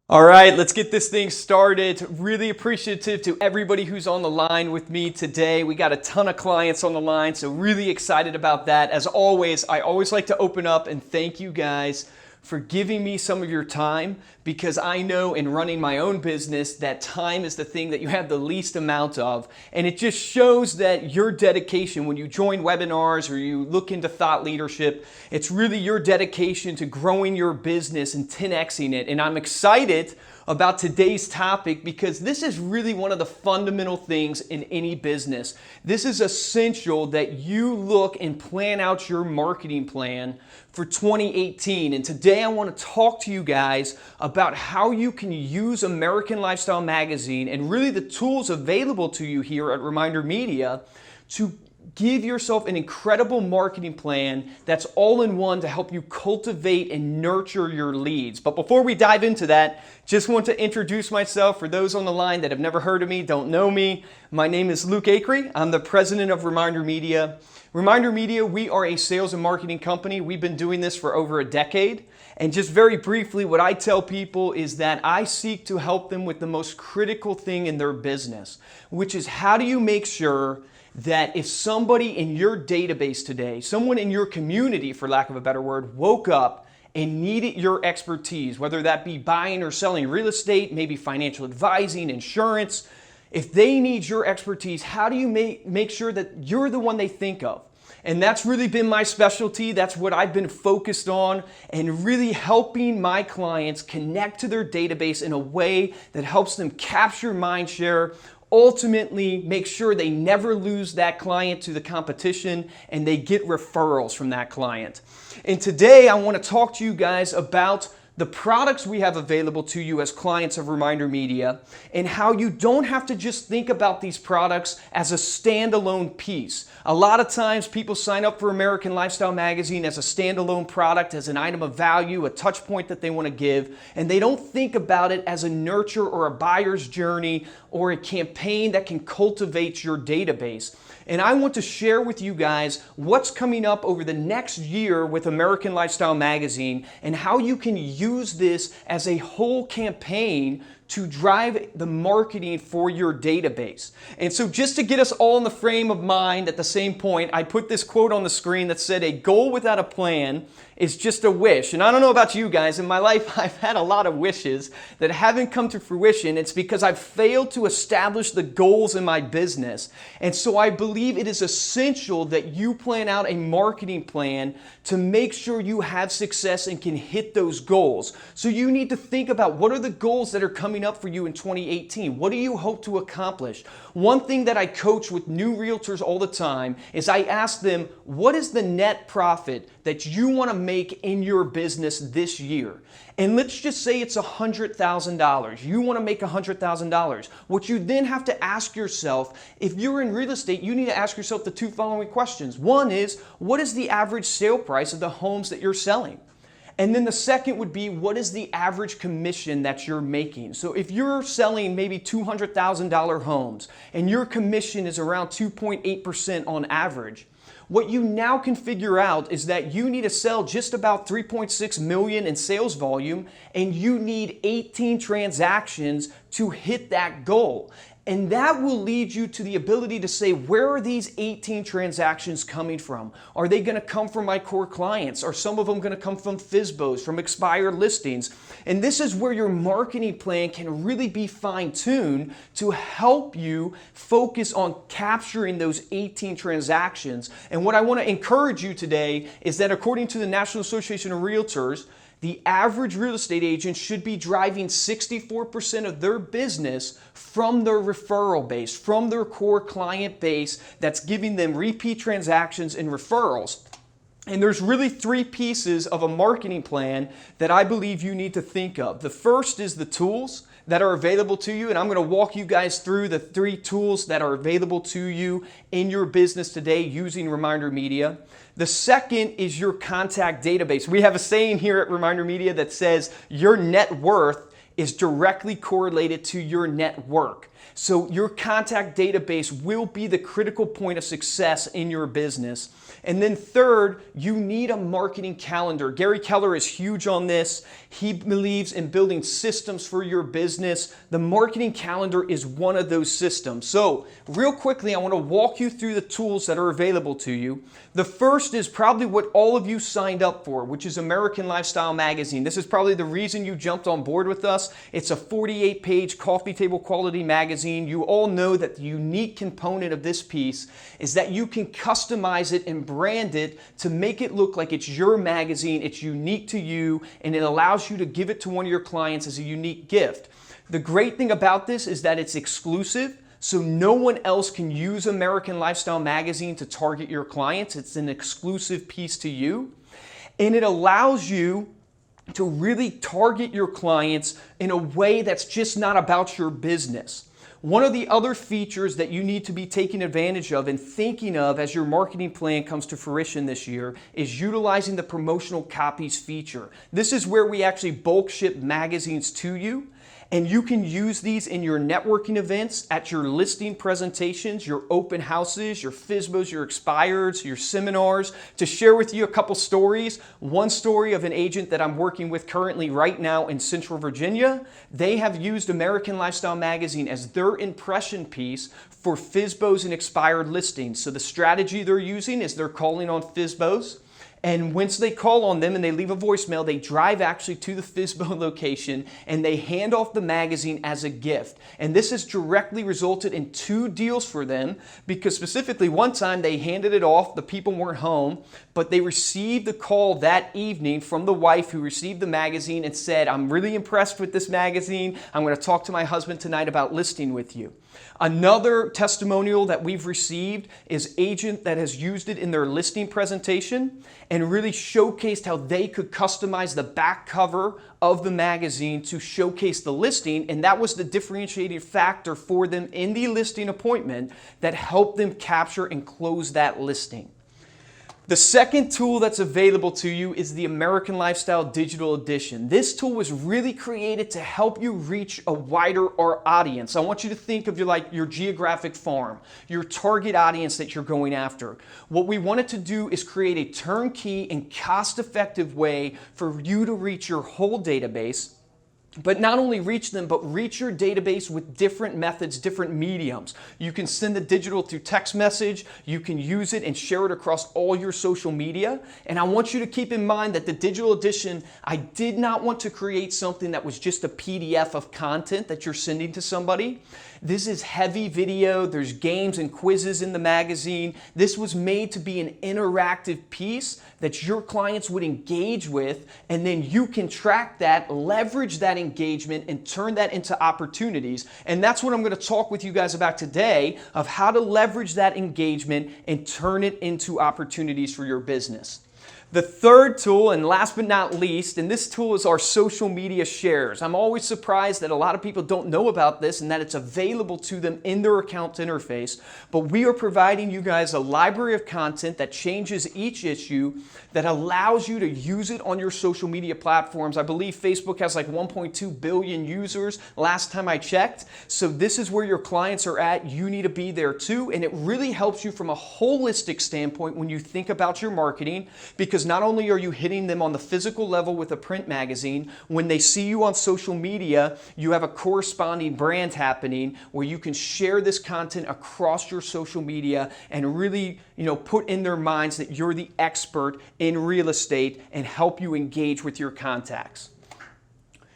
All right, let's get this thing started. Really appreciative to everybody who's on the line with me today. We got a ton of clients on the line, so really excited about that. As always, I always like to open up and thank you guys for giving me some of your time, because I know in running my own business that time is the thing that you have the least amount of. And it just shows that your dedication when you join webinars or you look into thought leadership, it's really your dedication to growing your business and 10xing it. And I'm excited about today's topic because this is really one of the fundamental things in any business. This is essential that you look and plan out your marketing plan for 2018. And today I want to talk to you guys about how you can use American Lifestyle Magazine and really the tools available to you here at Reminder Media to give yourself an incredible marketing plan that's all in one to help you cultivate and nurture your leads. But before we dive into that, just want to introduce myself for those on the line that have never heard of me, don't know me. My name is Luke Acree. I'm the president of Reminder Media. Reminder Media, we are a sales and marketing company. We've been doing this for over a decade. And just very briefly, what I tell people is that I seek to help them with the most critical thing in their business, which is how do you make sure that if somebody in your database today, someone in your community, for lack of a better word, woke up and needed your expertise, whether that be buying or selling real estate, maybe financial advising, insurance, if they need your expertise, how do you make sure that you're the one they think of? And that's really been my specialty. That's what I've been focused on, and really helping my clients connect to their database in a way that helps them capture mind share, ultimately make sure they never lose that client to the competition and they get referrals from that client. And today I want to talk to you guys about the products we have available to you as clients of Reminder Media, and how you don't have to just think about these products as a standalone piece. A lot of times people sign up for American Lifestyle Magazine as a standalone product, as an item of value, a touch point that they want to give, and they don't think about it as a nurture or a buyer's journey or a campaign that can cultivate your database. And I want to share with you guys what's coming up over the next year with American Lifestyle Magazine and how you can use this as a whole campaign to drive the marketing for your database. And so just to get us all in the frame of mind at the same point, I put this quote on the screen that said, "A goal without a plan is just a wish." And I don't know about you guys, in my life I've had a lot of wishes that haven't come to fruition. It's because I've failed to establish the goals in my business. And so I believe it is essential that you plan out a marketing plan to make sure you have success and can hit those goals. So you need to think about, what are the goals that are coming up for you in 2018? What do you hope to accomplish? One thing that I coach with new realtors all the time is I ask them, what is the net profit that you want to make in your business this year? And let's just say it's $100,000. You want to make $100,000. What you then have to ask yourself, if you're in real estate, you need to ask yourself the two following questions. One is, what is the average sale price of the homes that you're selling? And then the second would be, what is the average commission that you're making? So if you're selling maybe $200,000 homes and your commission is around 2.8% on average, what you now can figure out is that you need to sell just about 3.6 million in sales volume, and you need 18 transactions to hit that goal. And that will lead you to the ability to say, where are these 18 transactions coming from? Are they going to come from my core clients? Are some of them going to come from FSBOs, from expired listings? And this is where your marketing plan can really be fine-tuned to help you focus on capturing those 18 transactions. And what I want to encourage you today is that according to the National Association of Realtors, the average real estate agent should be driving 64% of their business from their referral base, from their core client base that's giving them repeat transactions and referrals. And there's really three pieces of a marketing plan that I believe you need to think of. The first is the tools that are available to you, and I'm going to walk you guys through the three tools that are available to you in your business today using Reminder Media. The second is your contact database. We have a saying here at Reminder Media that says your net worth is directly correlated to your network. So your contact database will be the critical point of success in your business. And then third, you need a marketing calendar. Gary Keller is huge on this. He believes in building systems for your business. The marketing calendar is one of those systems. So real quickly, I want to walk you through the tools that are available to you. The first is probably what all of you signed up for, which is American Lifestyle Magazine. This is probably the reason you jumped on board with us. It's a 48-page coffee table quality magazine. You all know that the unique component of this piece is that you can customize it and brand it to make it look like it's your magazine, it's unique to you, and it allows you to give it to one of your clients as a unique gift. The great thing about this is that it's exclusive, so no one else can use American Lifestyle Magazine to target your clients. It's an exclusive piece to you, and it allows you to really target your clients in a way that's just not about your business. One of the other features that you need to be taking advantage of and thinking of as your marketing plan comes to fruition this year is utilizing the promotional copies feature. This is where we actually bulk ship magazines to you, and you can use these in your networking events, at your listing presentations, your open houses, your FSBOs, your expireds, your seminars, to share with you a couple stories. One story of an agent that I'm working with currently right now in Central Virginia. They have used American Lifestyle Magazine as their impression piece for FSBOs and expired listings. So the strategy they're using is they're calling on FSBOs. And once they call on them and they leave a voicemail, they drive actually to the FSBO location and they hand off the magazine as a gift. And this has directly resulted in 2 deals for them, because specifically one time they handed it off, the people weren't home, but they received a call that evening from the wife who received the magazine and said, "I'm really impressed with this magazine. I'm going to talk to my husband tonight about listing with you." Another testimonial that we've received is agent that has used it in their listing presentation and really showcased how they could customize the back cover of the magazine to showcase the listing, and that was the differentiating factor for them in the listing appointment that helped them capture and close that listing. The second tool that's available to you is the American Lifestyle Digital Edition. This tool was really created to help you reach a wider audience. I want you to think of your geographic farm, your target audience that you're going after. What we wanted to do is create a turnkey and cost-effective way for you to reach your whole database, but not only reach them, but reach your database with different methods, different mediums. You can send the digital through text message, you can use it and share it across all your social media. And I want you to keep in mind that the digital edition, I did not want to create something that was just a PDF of content that you're sending to somebody. This is heavy video, there's games and quizzes in the magazine. This was made to be an interactive piece that your clients would engage with, and then you can track that, leverage that engagement, and turn that into opportunities. And that's what I'm going to talk with you guys about today, of how to leverage that engagement and turn it into opportunities for your business. The third tool, and last but not least, and this tool is our social media shares. I'm always surprised that a lot of people don't know about this and that it's available to them in their account interface, but we are providing you guys a library of content that changes each issue, that allows you to use it on your social media platforms. I believe Facebook has like 1.2 billion users last time I checked, so this is where your clients are at. You need to be there too, and it really helps you from a holistic standpoint when you think about your marketing, because not only are you hitting them on the physical level with a print magazine, when they see you on social media, you have a corresponding brand happening where you can share this content across your social media and really, put in their minds that you're the expert in real estate and help you engage with your contacts.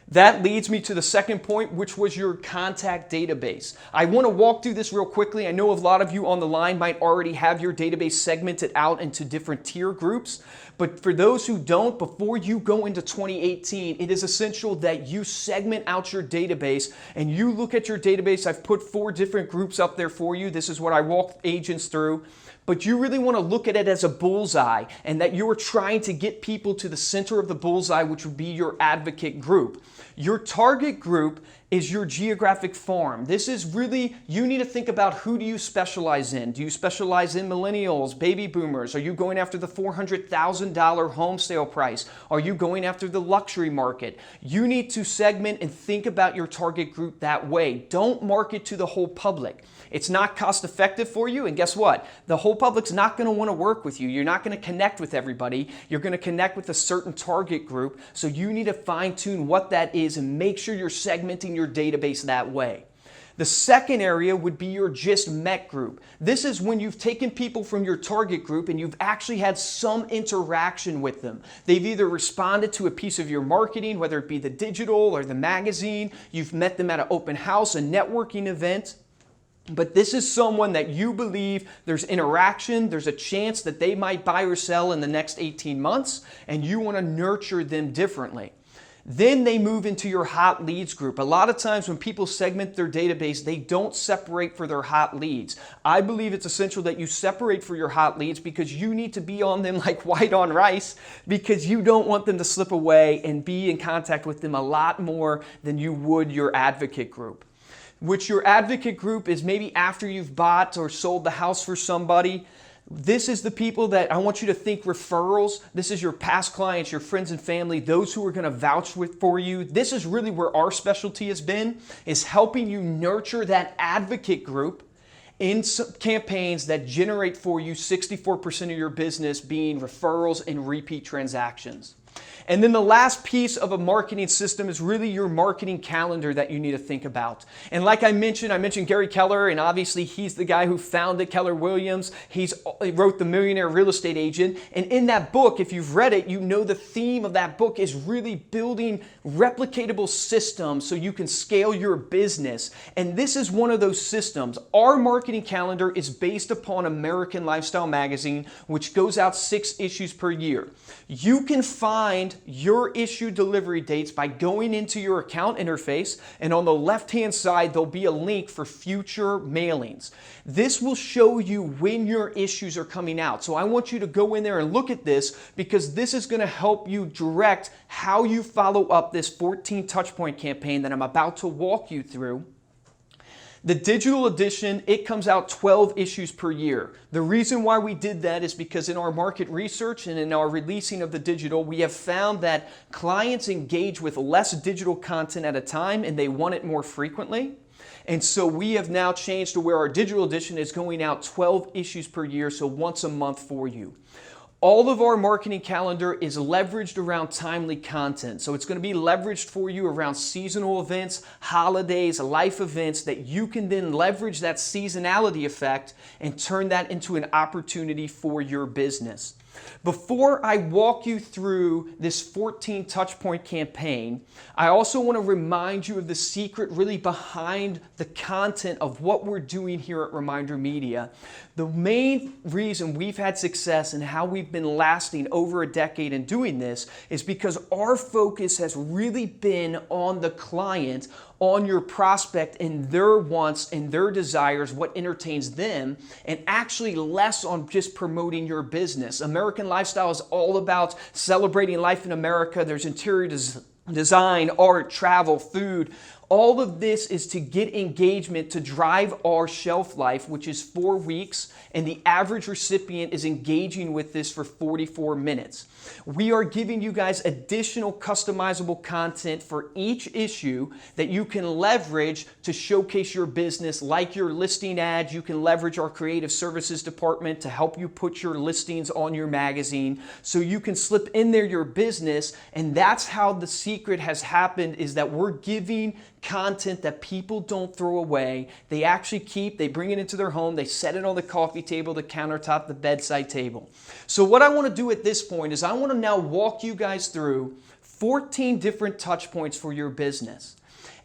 That leads me to the second point, which was your contact database. I want to walk through this real quickly. I know a lot of you on the line might already have your database segmented out into different tier groups, but for those who don't, before you go into 2018, it is essential that you segment out your database and you look at your database. I've put 4 different groups up there for you. This is what I walk agents through. But you really want to look at it as a bullseye, and that you are trying to get people to the center of the bullseye, which would be your advocate group. Your target group is your geographic farm. This is really, you need to think about who do you specialize in. Do you specialize in millennials, baby boomers? Are you going after the $400,000 home sale price? Are you going after the luxury market? You need to segment and think about your target group that way. Don't market to the whole public. It's not cost effective for you, and guess what? The whole public's not going to want to work with you. You're not going to connect with everybody. You're going to connect with a certain target group, so you need to fine tune what that is and make sure you're segmenting your database that way. The second area would be your just met group. This is when you've taken people from your target group and you've actually had some interaction with them. They've either responded to a piece of your marketing, whether it be the digital or the magazine, you've met them at an open house, a networking event. But this is someone that you believe there's interaction, there's a chance that they might buy or sell in the next 18 months, and you want to nurture them differently. Then they move into your hot leads group. A lot of times when people segment their database, they don't separate for their hot leads. I believe it's essential that you separate for your hot leads because you need to be on them like white on rice, because you don't want them to slip away and be in contact with them a lot more than you would your advocate group. Which your advocate group is maybe after you've bought or sold the house for somebody. This is the people that I want you to think referrals. This is your past clients, your friends and family, those who are going to vouch for you. This is really where our specialty has been, is helping you nurture that advocate group in campaigns that generate for you 64% of your business being referrals and repeat transactions. And then the last piece of a marketing system is really your marketing calendar that you need to think about. And like I mentioned Gary Keller, and obviously he's the guy who founded Keller Williams. He wrote The Millionaire Real Estate Agent. And in that book, if you've read it, you know the theme of that book is really building replicatable systems so you can scale your business. And this is one of those systems. Our marketing calendar is based upon American Lifestyle Magazine, which goes out 6 issues per year. You can find your issue delivery dates by going into your account interface, and on the left-hand side, there'll be a link for future mailings. This will show you when your issues are coming out. So I want you to go in there and look at this, because this is going to help you direct how you follow up this 14 touchpoint campaign that I'm about to walk you through. The digital edition, it comes out 12 issues per year. The reason why we did that is because in our market research and in our releasing of the digital, we have found that clients engage with less digital content at a time and they want it more frequently. And so we have now changed to where our digital edition is going out 12 issues per year, so once a month for you. All of our marketing calendar is leveraged around timely content. So it's going to be leveraged for you around seasonal events, holidays, life events that you can then leverage that seasonality effect and turn that into an opportunity for your business. Before I walk you through this 14 touchpoint campaign, I also want to remind you of the secret really behind the content of what we're doing here at ReminderMedia. The main reason we've had success and how we've been lasting over a decade in doing this is because our focus has really been on the client, on your prospect and their wants and their desires, what entertains them, and actually less on just promoting your business. American Lifestyle is all about celebrating life in America. There's interior design, art, travel, food. All of this is to get engagement to drive our shelf life, which is 4 weeks, and the average recipient is engaging with this for 44 minutes. We are giving you guys additional customizable content for each issue that you can leverage to showcase your business, like your listing ads. You can leverage our creative services department to help you put your listings on your magazine, so you can slip in there your business. And that's how the secret has happened, is that we're giving content that people don't throw away. They actually keep, they bring it into their home, they set it on the coffee table, the countertop, the bedside table. So what I want to do at this point is I want to now walk you guys through 14 different touch points for your business.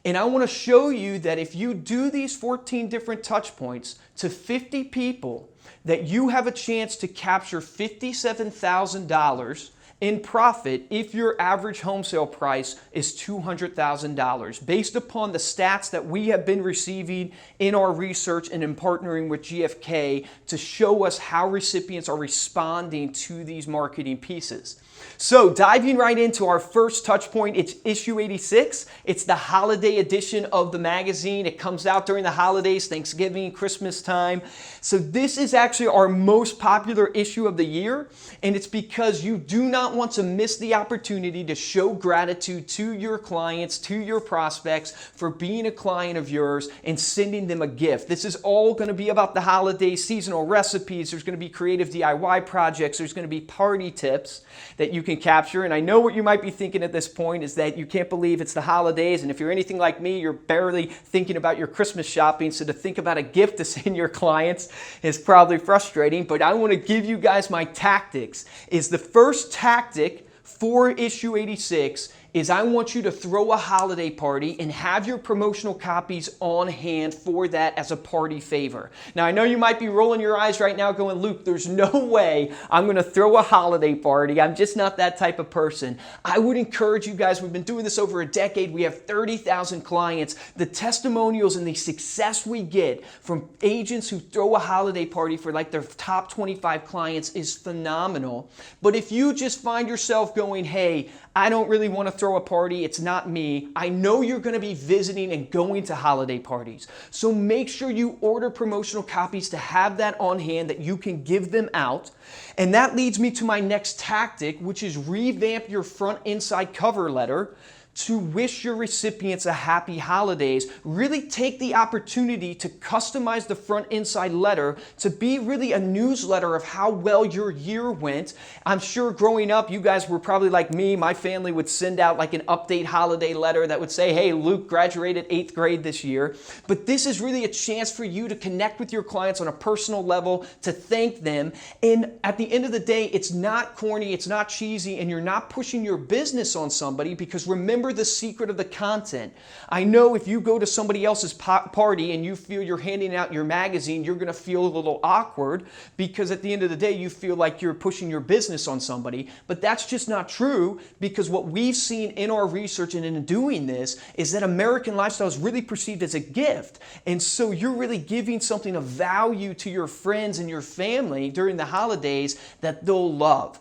And I want to show you that if you do these 14 different touch points to 50 people, that you have a chance to capture $57,000 in profit if your average home sale price is $200,000, based upon the stats that we have been receiving in our research and in partnering with GFK to show us how recipients are responding to these marketing pieces. So diving right into our first touch point, it's issue 86. It's the holiday edition of the magazine. It comes out during the holidays, Thanksgiving, Christmas time. So this is actually our most popular issue of the year, and it's because you do not want to miss the opportunity to show gratitude to your clients, to your prospects for being a client of yours and sending them a gift. This is all going to be about the holidays, seasonal recipes. There's going to be creative DIY projects. There's going to be party tips that you can capture. And I know what you might be thinking at this point is that you can't believe it's the holidays, and if you're anything like me, you're barely thinking about your Christmas shopping, so to think about a gift to send your clients is probably frustrating. But I want to give you guys my tactics. Is the first tactic for issue 86 is I want you to throw a holiday party and have your promotional copies on hand for that as a party favor. Now, I know you might be rolling your eyes right now going, Luke, there's no way I'm going to throw a holiday party. I'm just not that type of person. I would encourage you guys, we've been doing this over a decade. We have 30,000 clients. The testimonials and the success we get from agents who throw a holiday party for like their top 25 clients is phenomenal. But if you just find yourself going, hey, I don't really want to throw a party, it's not me, I know you're going to be visiting and going to holiday parties. So make sure you order promotional copies to have that on hand that you can give them out. And that leads me to my next tactic, which is revamp your front inside cover letter to wish your recipients a happy holidays. Really take the opportunity to customize the front inside letter to be really a newsletter of how well your year went. I'm sure growing up, you guys were probably like me. My family would send out like an update holiday letter that would say, hey, Luke graduated 8th grade this year. But this is really a chance for you to connect with your clients on a personal level, to thank them. And at the end of the day, it's not corny, it's not cheesy, and you're not pushing your business on somebody, because remember the secret of the content. I know if you go to somebody else's party and you feel you're handing out your magazine, you're going to feel a little awkward, because at the end of the day, you feel like you're pushing your business on somebody. But that's just not true, because what we've seen in our research and in doing this is that American lifestyle is really perceived as a gift. And so you're really giving something of value to your friends and your family during the holidays that they'll love.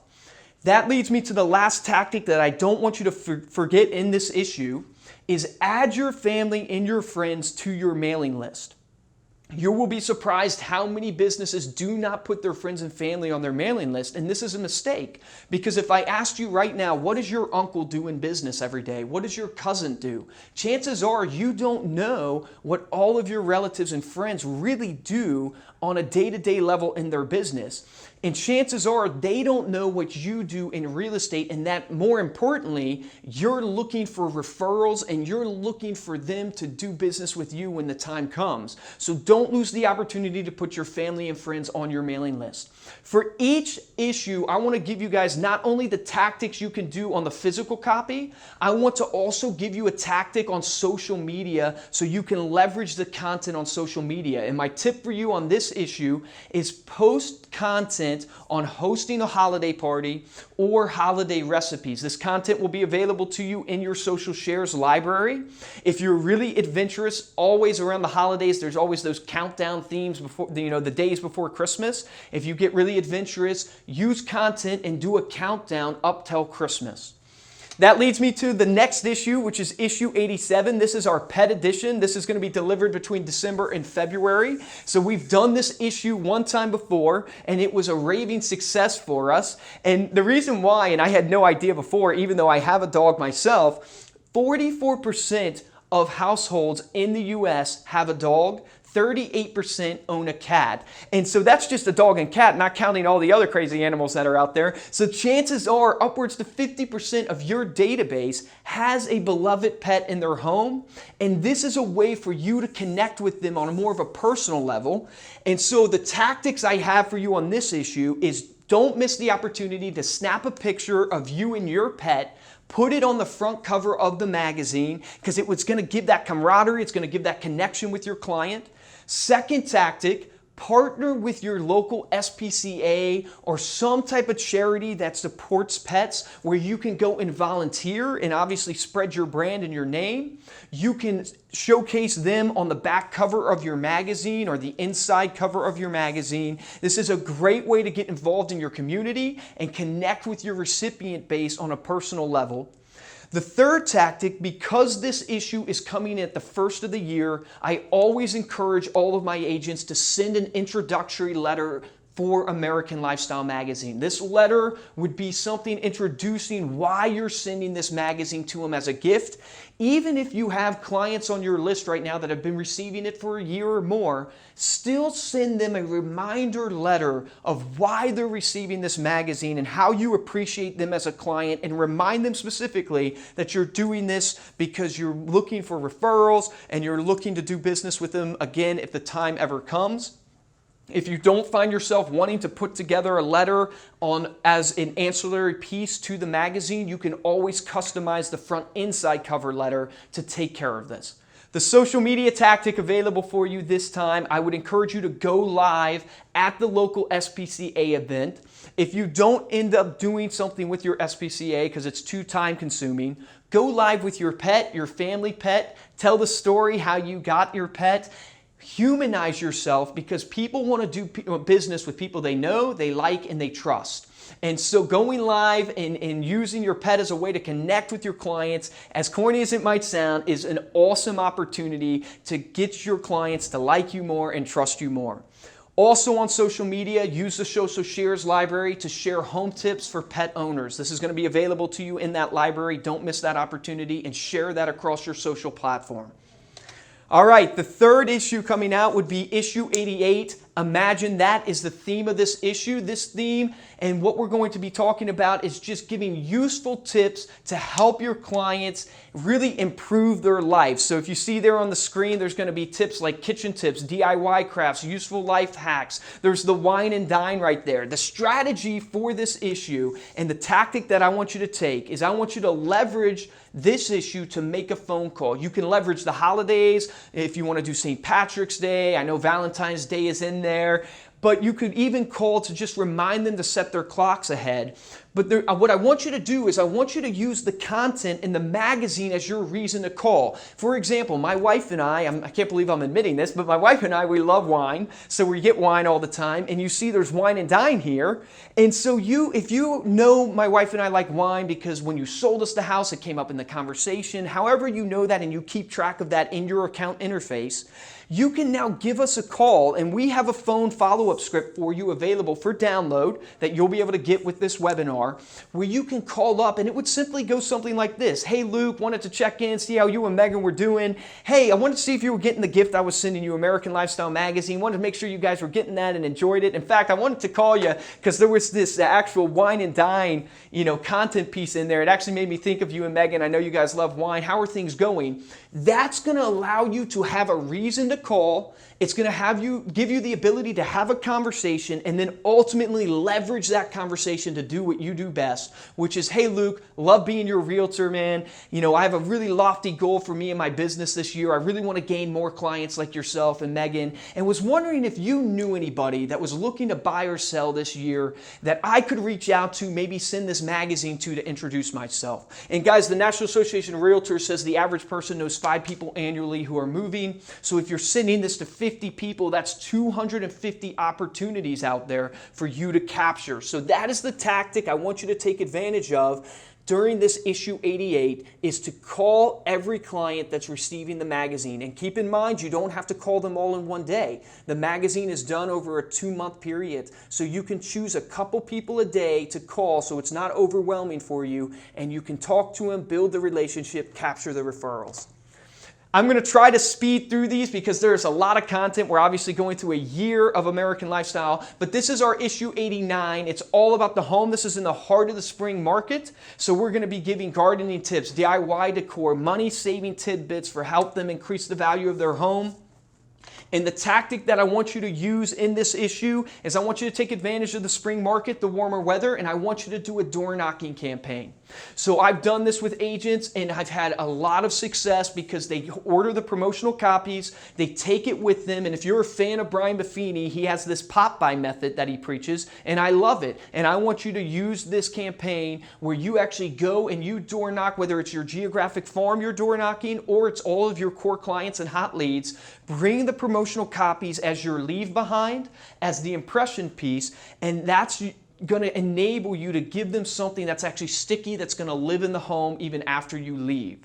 That leads me to the last tactic that I don't want you to forget in this issue, is add your family and your friends to your mailing list. You will be surprised how many businesses do not put their friends and family on their mailing list, and this is a mistake. Because if I asked you right now, what does your uncle do in business every day? What does your cousin do? Chances are you don't know what all of your relatives and friends really do on a day-to-day level in their business. And chances are they don't know what you do in real estate, and that more importantly, you're looking for referrals and you're looking for them to do business with you when the time comes. So don't lose the opportunity to put your family and friends on your mailing list. For each issue, I want to give you guys not only the tactics you can do on the physical copy, I want to also give you a tactic on social media so you can leverage the content on social media. And my tip for you on this issue is post content on hosting a holiday party or holiday recipes. This content will be available to you in your social shares library. If you're really adventurous, always around the holidays, there's always those countdown themes before, the days before Christmas. If you get really adventurous, use content and do a countdown up till Christmas. That leads me to the next issue, which is issue 87. This is our pet edition. This is going to be delivered between December and February. So we've done this issue one time before, and it was a raving success for us. And the reason why, and I had no idea before, even though I have a dog myself, 44% of households in the US have a dog. 38% own a cat. And so that's just a dog and cat, not counting all the other crazy animals that are out there. So chances are upwards to 50% of your database has a beloved pet in their home. And this is a way for you to connect with them on a more of a personal level. And so the tactics I have for you on this issue is don't miss the opportunity to snap a picture of you and your pet, put it on the front cover of the magazine, because it's going to give that camaraderie, it's going to give that connection with your client. Second tactic, partner with your local SPCA or some type of charity that supports pets where you can go and volunteer and obviously spread your brand and your name. You can showcase them on the back cover of your magazine or the inside cover of your magazine. This is a great way to get involved in your community and connect with your recipient base on a personal level. The third tactic, because this issue is coming at the first of the year, I always encourage all of my agents to send an introductory letter for American Lifestyle Magazine. This letter would be something introducing why you're sending this magazine to them as a gift. Even if you have clients on your list right now that have been receiving it for a year or more, still send them a reminder letter of why they're receiving this magazine and how you appreciate them as a client, and remind them specifically that you're doing this because you're looking for referrals and you're looking to do business with them again if the time ever comes. If you don't find yourself wanting to put together a letter as an ancillary piece to the magazine, you can always customize the front inside cover letter to take care of this. The social media tactic available for you this time, I would encourage you to go live at the local SPCA event. If you don't end up doing something with your SPCA because it's too time consuming, go live with your pet, your family pet, tell the story how you got your pet. Humanize yourself, because people want to do business with people they know, they like, and they trust. And so going live and using your pet as a way to connect with your clients, as corny as it might sound, is an awesome opportunity to get your clients to like you more and trust you more. Also on social media, use the Social Shares library to share home tips for pet owners. This is going to be available to you in that library. Don't miss that opportunity and share that across your social platform. All right, the third issue coming out would be issue 88. Imagine that is the theme of this issue. This theme and what we're going to be talking about is just giving useful tips to help your clients really improve their life. So if you see there on the screen, there's going to be tips like kitchen tips, DIY crafts, useful life hacks. There's the wine and dine right there. The strategy for this issue and the tactic that I want you to take is I want you to leverage this issue to make a phone call. You can leverage the holidays if you want to do St. Patrick's Day. I know Valentine's Day is in there, but you could even call to just remind them to set their clocks ahead. But what I want you to do is I want you to use the content in the magazine as your reason to call. For example, my wife and I can't believe I'm admitting this, but my wife and I, we love wine. So we get wine all the time. And you see there's wine and dine here. And so if you know my wife and I like wine because when you sold us the house, it came up in the conversation. However you know that and you keep track of that in your account interface, you can now give us a call, and we have a phone follow-up script for you available for download that you'll be able to get with this webinar, where you can call up and it would simply go something like this. Hey Luke, wanted to check in, see how you and Megan were doing. Hey, I wanted to see if you were getting the gift I was sending you, American Lifestyle Magazine. Wanted to make sure you guys were getting that and enjoyed it. In fact, I wanted to call you because there was this actual wine and dine, content piece in there. It actually made me think of you and Megan. I know you guys love wine. How are things going? That's going to allow you to have a reason to call. It's going to give you the ability to have a conversation and then ultimately leverage that conversation to do what you do best, which is, hey Luke, love being your realtor, man. I have a really lofty goal for me and my business this year. I really want to gain more clients like yourself and Megan, and was wondering if you knew anybody that was looking to buy or sell this year that I could reach out to, maybe send this magazine to introduce myself. And guys, the National Association of Realtors says the average person knows 5 people annually who are moving. So if you're sending this to 50 people, that's 250 opportunities out there for you to capture. So that is the tactic I want you to take advantage of during this issue 88, is to call every client that's receiving the magazine. And keep in mind, you don't have to call them all in one day. The magazine is done over a 2-month period. So you can choose a couple people a day to call so it's not overwhelming for you, and you can talk to them, build the relationship, capture the referrals. I'm going to try to speed through these because there's a lot of content. We're obviously going through a year of American Lifestyle, but this is our issue 89. It's all about the home. This is in the heart of the spring market. So we're going to be giving gardening tips, DIY decor, money-saving tidbits for help them increase the value of their home. And the tactic that I want you to use in this issue is I want you to take advantage of the spring market, the warmer weather, and I want you to do a door knocking campaign. So I've done this with agents and I've had a lot of success because they order the promotional copies, they take it with them, and if you're a fan of Brian Buffini, he has this pop-by method that he preaches, and I love it. And I want you to use this campaign where you actually go and you door knock, whether it's your geographic farm you're door knocking or it's all of your core clients and hot leads. Bring the promotional copies as your leave behind, as the impression piece, and that's going to enable you to give them something that's actually sticky, that's going to live in the home even after you leave.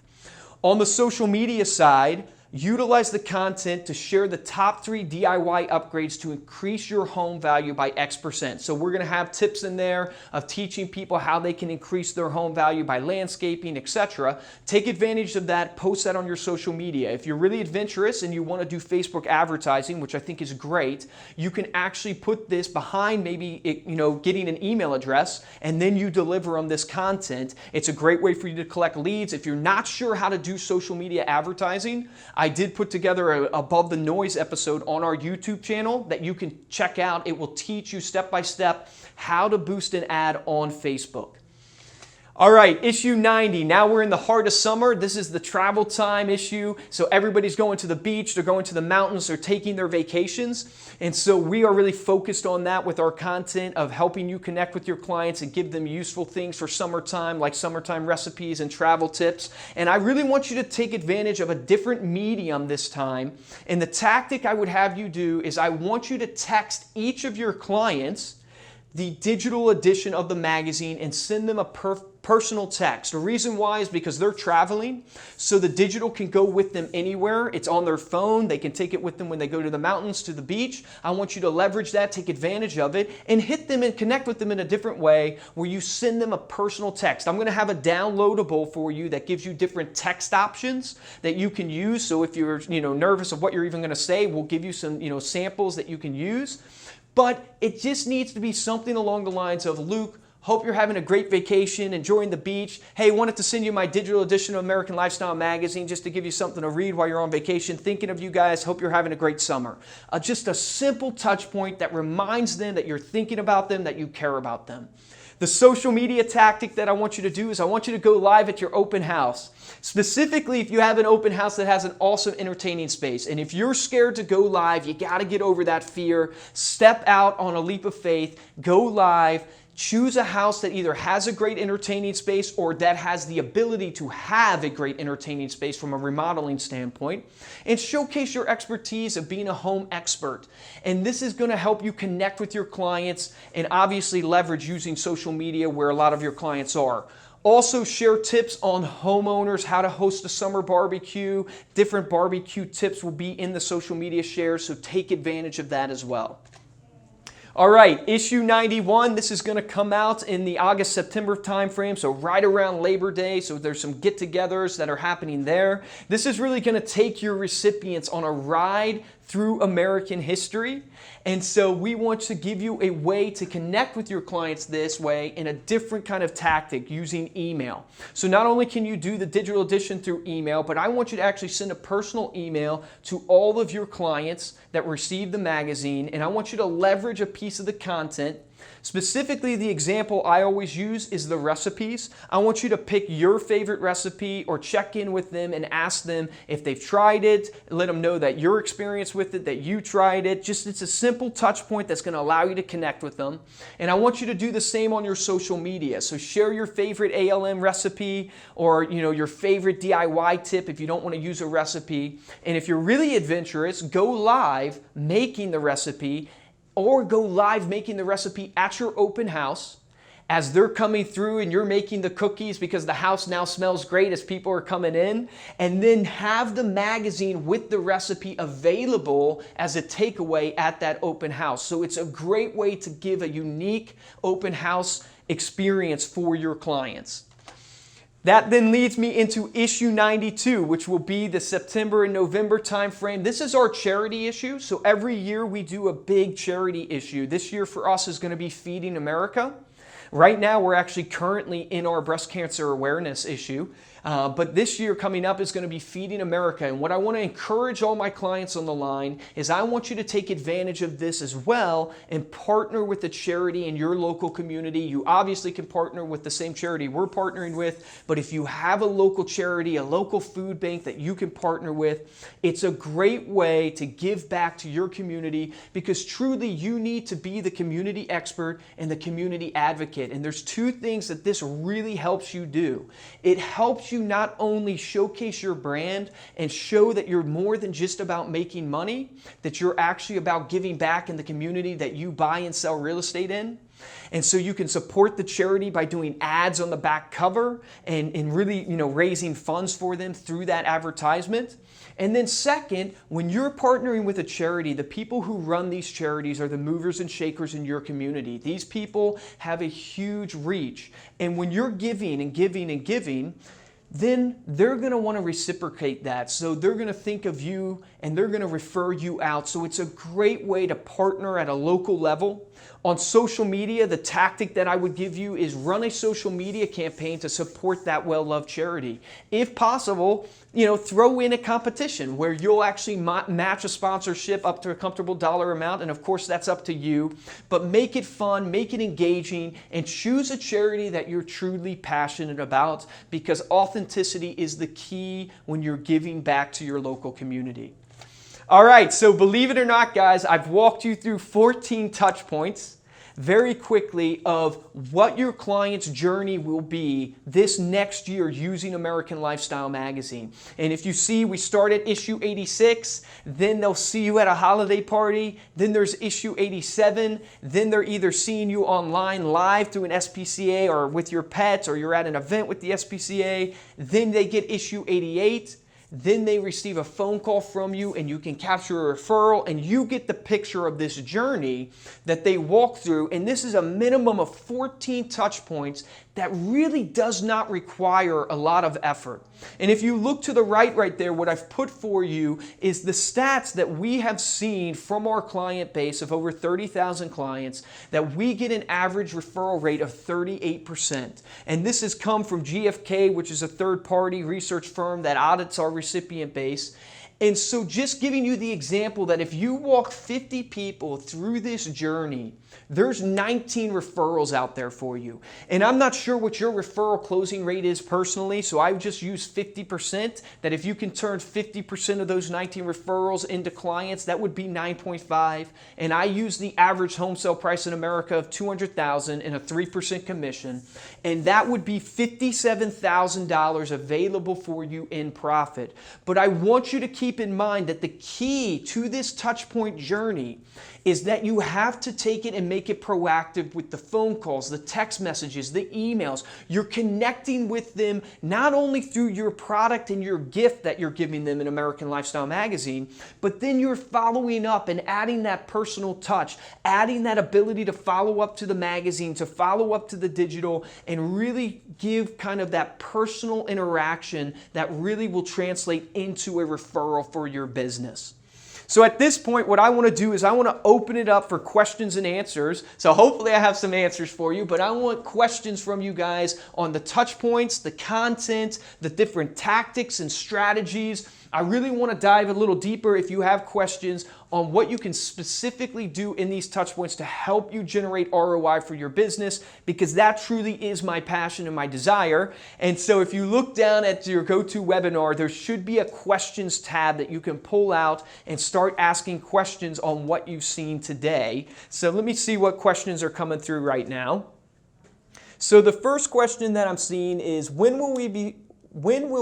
On the social media side, utilize the content to share the top 3 DIY upgrades to increase your home value by X%. So we're going to have tips in there of teaching people how they can increase their home value by landscaping, etc. Take advantage of that, post that on your social media. If you're really adventurous and you want to do Facebook advertising, which I think is great, you can actually put this behind maybe getting an email address, and then you deliver them this content. It's a great way for you to collect leads. If you're not sure how to do social media advertising, I did put together an Above the Noise episode on our YouTube channel that you can check out. It will teach you step by step how to boost an ad on Facebook. All right, issue 90. Now we're in the heart of summer. This is the travel time issue. So everybody's going to the beach, they're going to the mountains, they're taking their vacations. And so we are really focused on that with our content of helping you connect with your clients and give them useful things for summertime, like summertime recipes and travel tips. And I really want you to take advantage of a different medium this time. And the tactic I would have you do is I want you to text each of your clients the digital edition of the magazine and send them a personal text. The reason why is because they're traveling, so the digital can go with them anywhere. It's on their phone. They can take it with them when they go to the mountains, to the beach. I want you to leverage that, take advantage of it, and hit them and connect with them in a different way where you send them a personal text. I'm going to have a downloadable for you that gives you different text options that you can use. So if you're nervous of what you're even going to say, we'll give you some samples that you can use. But it just needs to be something along the lines of, Luke, hope you're having a great vacation, enjoying the beach. Hey, wanted to send you my digital edition of American Lifestyle Magazine just to give you something to read while you're on vacation. Thinking of you guys. Hope you're having a great summer. Just a simple touch point that reminds them that you're thinking about them, that you care about them. The social media tactic that I want you to do is I want you to go live at your open house. Specifically, if you have an open house that has an awesome entertaining space. And if you're scared to go live, you got to get over that fear. Step out on a leap of faith. Go live. Choose a house that either has a great entertaining space or that has the ability to have a great entertaining space from a remodeling standpoint, and showcase your expertise of being a home expert. And this is going to help you connect with your clients and obviously leverage using social media where a lot of your clients are. Also share tips on homeowners, how to host a summer barbecue. Different barbecue tips will be in the social media shares, so take advantage of that as well. All right, issue 91, this is going to come out in the August-September timeframe, so right around Labor Day, so there's some get-togethers that are happening there. This is really going to take your recipients on a ride through American history, and so we want to give you a way to connect with your clients this way in a different kind of tactic using email. So not only can you do the digital edition through email, but I want you to actually send a personal email to all of your clients that receive the magazine, and I want you to leverage a piece of the content. Specifically, the example I always use is the recipes. I want you to pick your favorite recipe or check in with them and ask them if they've tried it. Let them know that your experience with it, that you tried it. It's a simple touch point that's going to allow you to connect with them. And I want you to do the same on your social media. So share your favorite ALM recipe or your favorite DIY tip if you don't want to use a recipe. And if you're really adventurous, go live making the recipe, or go live making the recipe at your open house as they're coming through and you're making the cookies because the house now smells great as people are coming in. And then have the magazine with the recipe available as a takeaway at that open house. So it's a great way to give a unique open house experience for your clients. That then leads me into issue 92, which will be the September and November timeframe. This is our charity issue. So every year we do a big charity issue. This year for us is going to be Feeding America. Right now we're actually currently in our breast cancer awareness issue. But this year coming up is going to be Feeding America. And what I want to encourage all my clients on the line is I want you to take advantage of this as well and partner with a charity in your local community. You obviously can partner with the same charity we're partnering with, but if you have a local charity, a local food bank that you can partner with, it's a great way to give back to your community, because truly you need to be the community expert and the community advocate. And there's two things that this really helps you do. It helps you not only showcase your brand and show that you're more than just about making money, that you're actually about giving back in the community that you buy and sell real estate in. And so you can support the charity by doing ads on the back cover and really, raising funds for them through that advertisement. And then second, when you're partnering with a charity, the people who run these charities are the movers and shakers in your community. These people have a huge reach. And when you're giving and giving and giving, then they're going to want to reciprocate that. So they're going to think of you and they're going to refer you out. So it's a great way to partner at a local level. On social media, the tactic that I would give you is run a social media campaign to support that well-loved charity. If possible, throw in a competition where you'll actually match a sponsorship up to a comfortable dollar amount. And of course, that's up to you. But make it fun, make it engaging, and choose a charity that you're truly passionate about, because authenticity is the key when you're giving back to your local community. All right, so believe it or not, guys, I've walked you through 14 touch points very quickly of what your client's journey will be this next year using American Lifestyle Magazine. And if you see, we start at issue 86, then they'll see you at a holiday party, then there's issue 87, then they're either seeing you online live through an SPCA or with your pets, or you're at an event with the SPCA, then they get issue 88. Then they receive a phone call from you and you can capture a referral, and you get the picture of this journey that they walk through. And this is a minimum of 14 touch points that really does not require a lot of effort. And if you look to the right there, what I've put for you is the stats that we have seen from our client base of over 30,000 clients, that we get an average referral rate of 38%. And this has come from GFK, which is a third-party research firm that audits our recipient base. And so just giving you the example that if you walk 50 people through this journey, there's 19 referrals out there for you. And I'm not sure what your referral closing rate is personally, so I just use 50%, that if you can turn 50% of those 19 referrals into clients, that would be 9.5. And I use the average home sale price in America of $200,000 and a 3% commission. And that would be $57,000 available for you in profit. But I want you to keep in mind that the key to this touch point journey is that you have to take it and make it proactive with the phone calls, the text messages, the emails. You're connecting with them not only through your product and your gift that you're giving them in American Lifestyle Magazine, but then you're following up and adding that personal touch, adding that ability to follow up to the magazine, to follow up to the digital, and really give kind of that personal interaction that really will translate into a referral for your business. So at this point, what I want to do is I want to open it up for questions and answers. So hopefully I have some answers for you, but I want questions from you guys on the touch points, the content, the different tactics and strategies. I really want to dive a little deeper if you have questions on what you can specifically do in these touch points to help you generate ROI for your business, because that truly is my passion and my desire. And so if you look down at your go-to webinar, there should be a questions tab that you can pull out and start asking questions on what you've seen today. So let me see what questions are coming through right now. So the first question that I'm seeing is, when will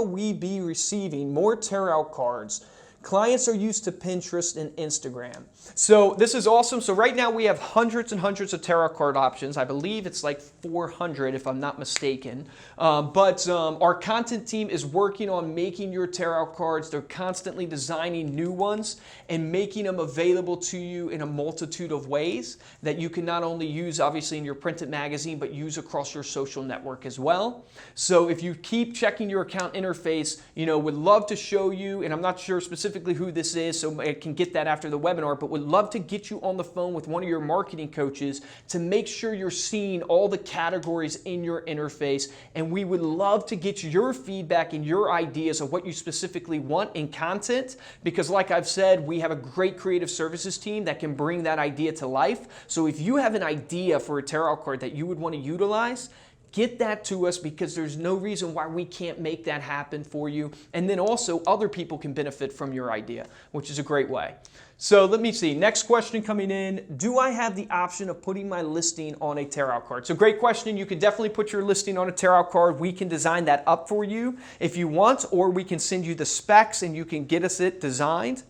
we be receiving more tarot cards? Clients are used to Pinterest and Instagram. So this is awesome. So right now we have hundreds and hundreds of tarot card options. I believe it's like 400 if I'm not mistaken. But our content team is working on making your tarot cards. They're constantly designing new ones and making them available to you in a multitude of ways that you can not only use obviously in your printed magazine, but use across your social network as well. So if you keep checking your account interface, would love to show you, and I'm not sure specifically specifically who this is, so I can get that after the webinar, but would love to get you on the phone with one of your marketing coaches to make sure you're seeing all the categories in your interface. And we would love to get your feedback and your ideas of what you specifically want in content, because like I've said, we have a great creative services team that can bring that idea to life. So if you have an idea for a tarot card that you would want to utilize, get that to us, because there's no reason why we can't make that happen for you. And then also other people can benefit from your idea, which is a great way. So let me see. Next question coming in. Do I have the option of putting my listing on a tarot card? So great question. You can definitely put your listing on a tarot card. We can design that up for you if you want, or we can send you the specs and you can get us it designed.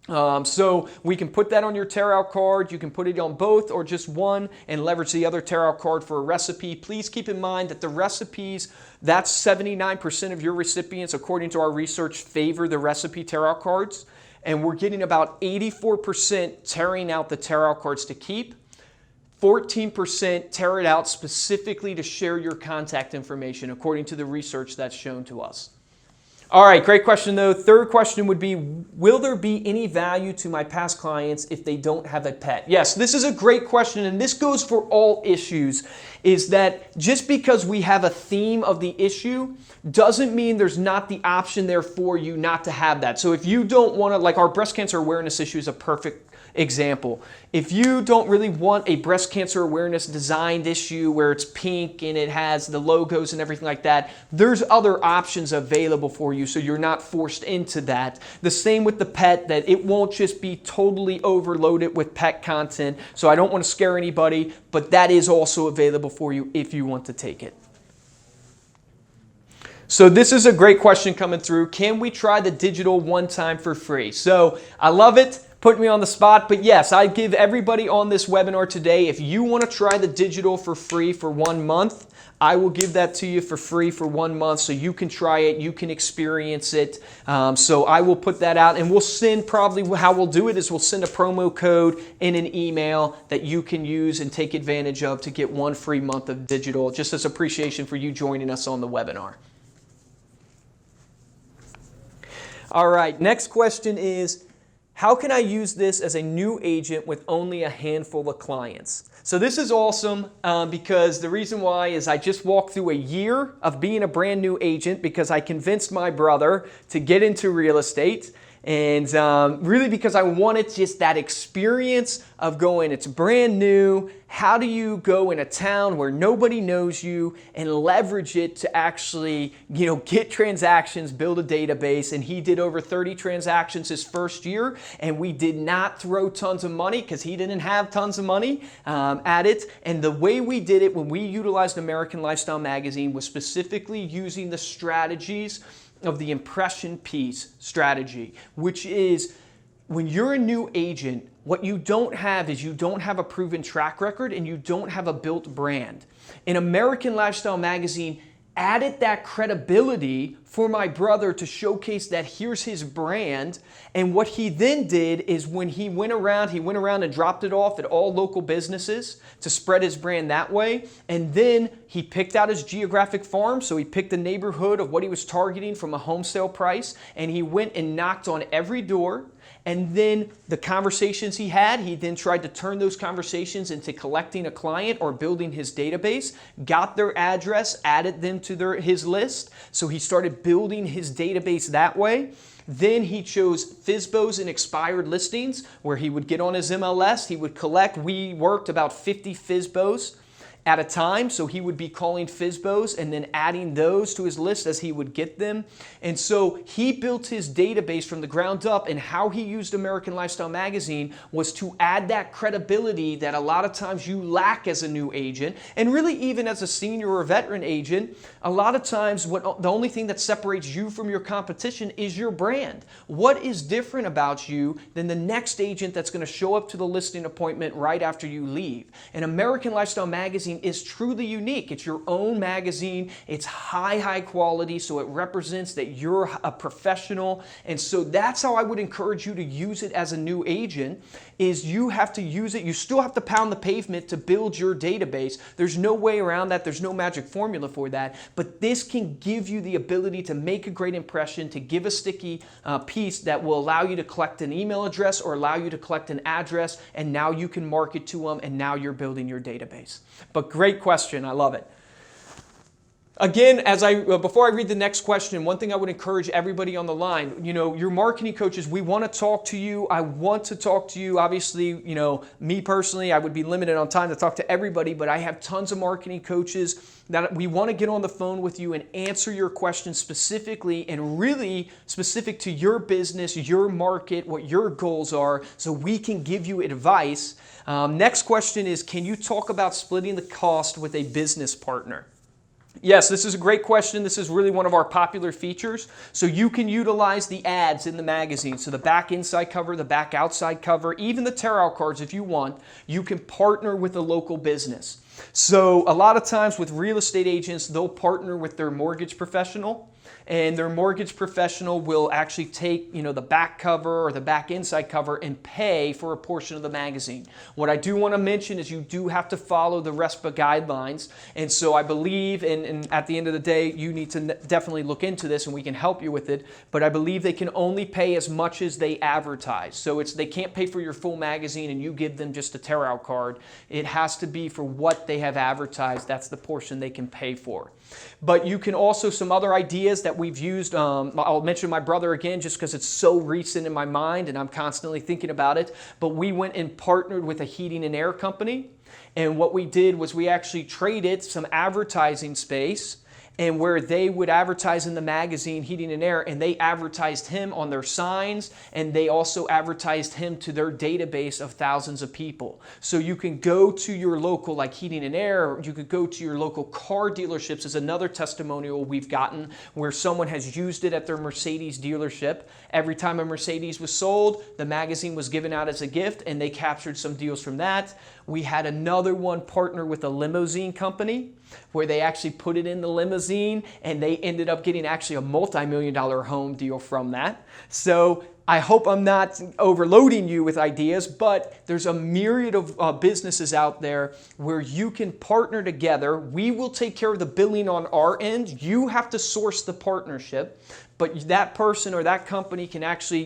So we can put that on your tarot card. You can put it on both or just one and leverage the other tarot card for a recipe. Please keep in mind that the recipes, that's 79% of your recipients, according to our research, favor the recipe tarot cards. And we're getting about 84% tearing out the tarot cards to keep. 14% tear it out specifically to share your contact information, according to the research that's shown to us. All right, great question though. Third question would be, will there be any value to my past clients if they don't have a pet? Yes, this is a great question, and this goes for all issues, is that just because we have a theme of the issue doesn't mean there's not the option there for you not to have that. So if you don't want to, like our breast cancer awareness issue is a perfect example. If you don't really want a breast cancer awareness designed issue where it's pink and it has the logos and everything like that, there's other options available for you, so you're not forced into that. The same with the pet, that it won't just be totally overloaded with pet content. So I don't want to scare anybody, but that is also available for you if you want to take it. So this is a great question coming through. Can we try the digital one time for free? So I love it. Put me on the spot, but yes, I give everybody on this webinar today, if you want to try the digital for free for 1 month, I will give that to you for free for 1 month so you can try it, you can experience it. So I will put that out, and we'll send, probably how we'll do it is we'll send a promo code in an email that you can use and take advantage of to get 1 free month of digital, just as appreciation for you joining us on the webinar. All right, next question is, how can I use this as a new agent with only a handful of clients? So this is awesome because the reason why is I just walked through a year of being a brand new agent because I convinced my brother to get into real estate. And really because I wanted just that experience of going, it's brand new. How do you go in a town where nobody knows you and leverage it to actually, get transactions, build a database? And he did over 30 transactions his first year, and we did not throw tons of money because he didn't have tons of money at it. And the way we did it when we utilized American Lifestyle Magazine was specifically using the strategies of the impression piece strategy, which is when you're a new agent, what you don't have is you don't have a proven track record and you don't have a built brand. And American Lifestyle Magazine added that credibility for my brother to showcase that here's his brand. And what he then did is when he went around and dropped it off at all local businesses to spread his brand that way. And then he picked out his geographic farm. So he picked the neighborhood of what he was targeting from a home sale price. And he went and knocked on every door. And then the conversations he had, he then tried to turn those conversations into collecting a client or building his database, got their address, added them to his list. So he started building his database that way. Then he chose FSBOs and expired listings where he would get on his MLS, he would collect, we worked about 50 FSBOs at a time. So he would be calling FSBOs and then adding those to his list as he would get them. And so he built his database from the ground up, and how he used American Lifestyle Magazine was to add that credibility that a lot of times you lack as a new agent. And really even as a senior or veteran agent, a lot of times the only thing that separates you from your competition is your brand. What is different about you than the next agent that's going to show up to the listing appointment right after you leave? And American Lifestyle Magazine magazine is truly unique. It's your own magazine. It's high quality, so it represents that you're a professional. And so that's how I would encourage you to use it as a new agent, is you have to use it. You still have to pound the pavement to build your database. There's no way around that. There's no magic formula for that. But this can give you the ability to make a great impression, to give a sticky piece that will allow you to collect an email address or allow you to collect an address, and now you can market to them, and now you're building your database. But great question. I love it. Again, before I read the next question, one thing I would encourage everybody on the line, your marketing coaches, we want to talk to you. I want to talk to you. Obviously, me personally, I would be limited on time to talk to everybody, but I have tons of marketing coaches that we want to get on the phone with you and answer your questions specifically and really specific to your business, your market, what your goals are, so we can give you advice. Next question is, can you talk about splitting the cost with a business partner? Yes, this is a great question. This is really one of our popular features. So you can utilize the ads in the magazine. So the back inside cover, the back outside cover, even the tear-out cards if you want. You can partner with a local business. So a lot of times with real estate agents, they'll partner with their mortgage professional, and their mortgage professional will actually take, the back cover or the back inside cover and pay for a portion of the magazine. What I do want to mention is you do have to follow the RESPA guidelines. And so I believe, and at the end of the day, you need to definitely look into this and we can help you with it. But I believe they can only pay as much as they advertise. So they can't pay for your full magazine and you give them just a tear-out card. It has to be for what they have advertised. That's the portion they can pay for. But you can also, some other ideas that we've used, I'll mention my brother again just because it's so recent in my mind and I'm constantly thinking about it, but we went and partnered with a heating and air company, and what we did was we actually traded some advertising space, and where they would advertise in the magazine, Heating and Air, and they advertised him on their signs, and they also advertised him to their database of thousands of people. So you can go to your local, like Heating and Air, or you could go to your local car dealerships, is another testimonial we've gotten where someone has used it at their Mercedes dealership. Every time a Mercedes was sold, the magazine was given out as a gift, and they captured some deals from that. We had another one partner with a limousine company where they actually put it in the limousine and they ended up getting actually a multi-million-dollar home deal from that. So I hope I'm not overloading you with ideas, but there's a myriad of businesses out there where you can partner together. We will take care of the billing on our end. You have to source the partnership, but that person or that company can actually,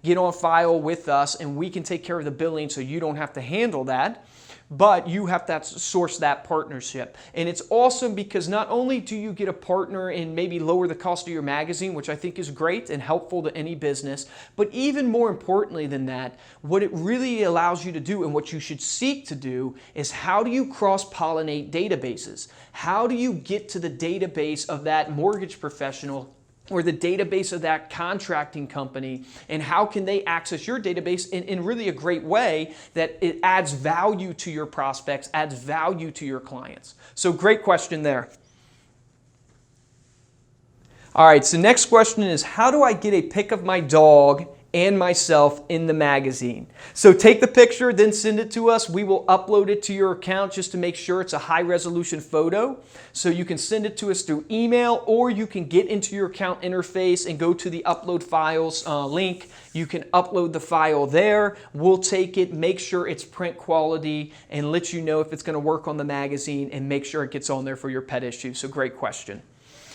get on file with us and we can take care of the billing so you don't have to handle that. But you have to source that partnership. And it's awesome because not only do you get a partner and maybe lower the cost of your magazine, which I think is great and helpful to any business, but even more importantly than that, what it really allows you to do and what you should seek to do is how do you cross-pollinate databases? How do you get to the database of that mortgage professional or the database of that contracting company, and how can they access your database in really a great way that it adds value to your prospects, adds value to your clients? So great question there. All right, so next question is, how do I get a pic of my dog and myself in the magazine? So take the picture, then send it to us. We will upload it to your account just to make sure it's a high resolution photo. So you can send it to us through email, or you can get into your account interface and go to the upload files link. You can upload the file there. We'll take it, make sure it's print quality, and let you know if it's going to work on the magazine and make sure it gets on there for your pet issue. So great question.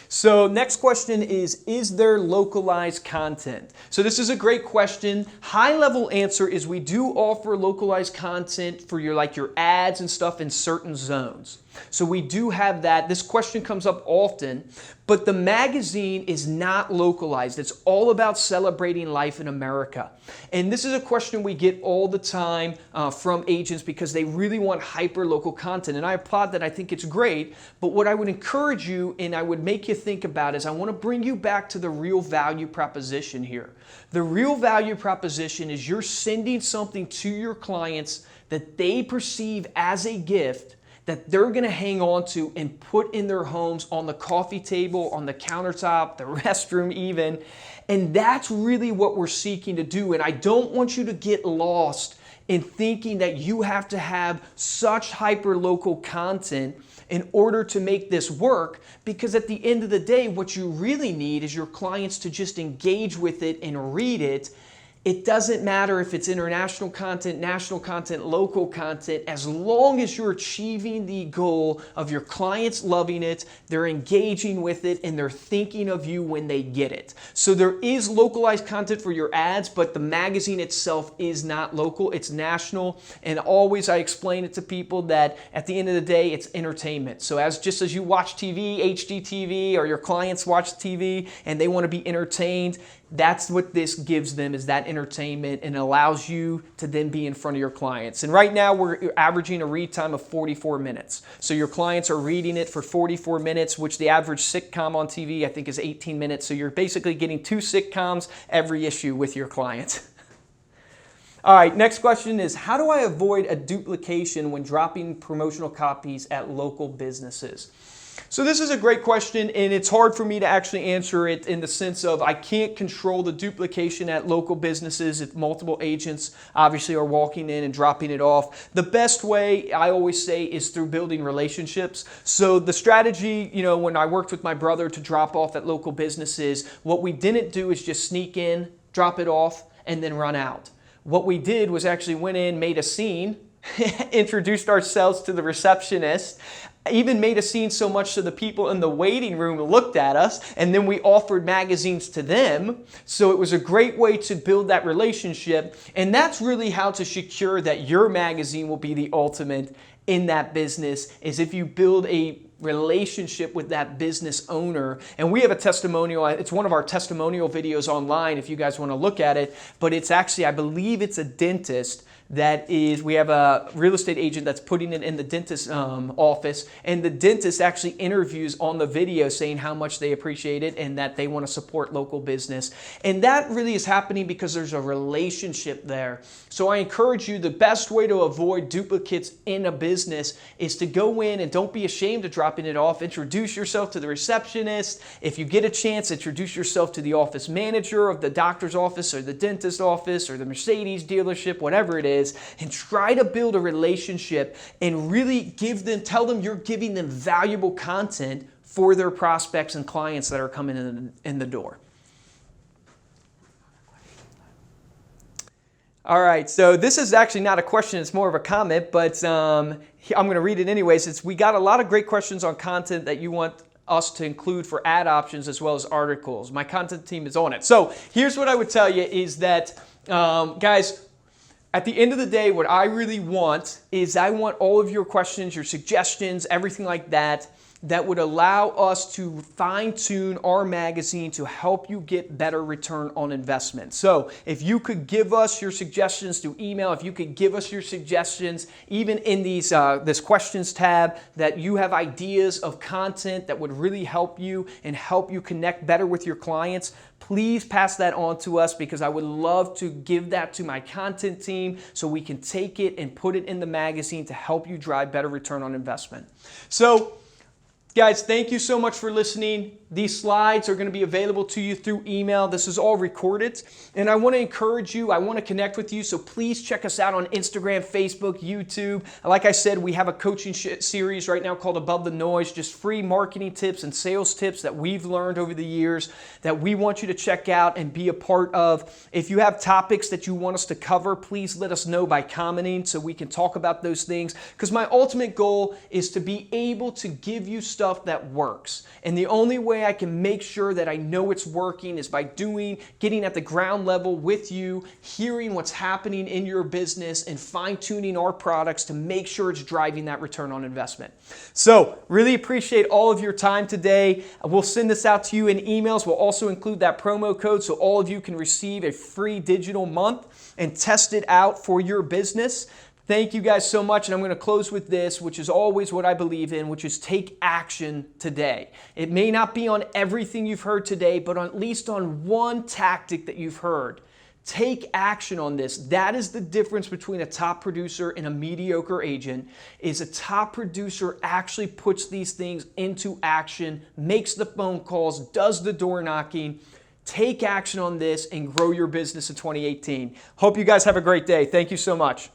So next question is there localized content? So this is a great question. High level answer is we do offer localized content for your ads and stuff in certain zones. So we do have that. This question comes up often, but the magazine is not localized. It's all about celebrating life in America. And this is a question we get all the time from agents because they really want hyper-local content. And I applaud that. I think it's great. But what I would encourage you and I would make you think about is I want to bring you back to the real value proposition here. The real value proposition is you're sending something to your clients that they perceive as a gift that they're going to hang on to and put in their homes, on the coffee table, on the countertop, the restroom even. And that's really what we're seeking to do. And I don't want you to get lost in thinking that you have to have such hyper-local content in order to make this work, because at the end of the day, what you really need is your clients to just engage with it and read it. It doesn't matter if it's international content, national content, local content, as long as you're achieving the goal of your clients loving it, they're engaging with it, and they're thinking of you when they get it. So there is localized content for your ads, but the magazine itself is not local, it's national. And always I explain it to people that at the end of the day, it's entertainment. So just as you watch TV, HGTV, or your clients watch TV and they want to be entertained, that's what this gives them, is that entertainment, and allows you to then be in front of your clients. And right now we're averaging a read time of 44 minutes. So your clients are reading it for 44 minutes, which the average sitcom on TV I think is 18 minutes. So you're basically getting 2 sitcoms every issue with your client. All right, next question is, how do I avoid a duplication when dropping promotional copies at local businesses? So this is a great question, and it's hard for me to actually answer it in the sense of I can't control the duplication at local businesses if multiple agents obviously are walking in and dropping it off. The best way, I always say, is through building relationships. So the strategy, when I worked with my brother to drop off at local businesses, what we didn't do is just sneak in, drop it off, and then run out. What we did was actually went in, made a scene, introduced ourselves to the receptionist, even made a scene so much so the people in the waiting room looked at us, and then we offered magazines to them. So it was a great way to build that relationship, and that's really how to secure that your magazine will be the ultimate in that business, is if you build a relationship with that business owner. And we have a testimonial, it's one of our testimonial videos online if you guys want to look at it, but it's actually, I believe it's a dentist we have a real estate agent that's putting it in the dentist's office, and the dentist actually interviews on the video saying how much they appreciate it and that they want to support local business. And that really is happening because there's a relationship there. So I encourage you, the best way to avoid duplicates in a business is to go in and don't be ashamed of dropping it off. Introduce yourself to the receptionist. If you get a chance, introduce yourself to the office manager of the doctor's office or the dentist's office or the Mercedes dealership, whatever it is, and try to build a relationship and really tell them you're giving them valuable content for their prospects and clients that are coming in the door. All right, so this is actually not a question, it's more of a comment, but I'm going to read it anyways. We got a lot of great questions on content that you want us to include for ad options as well as articles. My content team is on it. So here's what I would tell you is that, guys, at the end of the day, what I really want is I want all of your questions, your suggestions, everything like that would allow us to fine-tune our magazine to help you get better return on investment. So if you could give us your suggestions through email, if you could give us your suggestions even in this questions tab, that you have ideas of content that would really help you and help you connect better with your clients, please pass that on to us, because I would love to give that to my content team so we can take it and put it in the magazine to help you drive better return on investment. So guys, thank you so much for listening. These slides are going to be available to you through email. This is all recorded. And I want to encourage you, I want to connect with you, so please check us out on Instagram, Facebook, YouTube. Like I said, we have a coaching series right now called Above the Noise, just free marketing tips and sales tips that we've learned over the years that we want you to check out and be a part of. If you have topics that you want us to cover, please let us know by commenting so we can talk about those things, because my ultimate goal is to be able to give you stuff that works. And the only way I can make sure that I know it's working is by getting at the ground level with you, hearing what's happening in your business, and fine-tuning our products to make sure it's driving that return on investment. So really appreciate all of your time today. We'll send this out to you in emails. We'll also include that promo code so all of you can receive a free digital month and test it out for your business. Thank you guys so much, and I'm going to close with this, which is always what I believe in, which is take action today. It may not be on everything you've heard today, but at least on one tactic that you've heard. Take action on this. That is the difference between a top producer and a mediocre agent, is a top producer actually puts these things into action, makes the phone calls, does the door knocking. Take action on this and grow your business in 2018. Hope you guys have a great day. Thank you so much.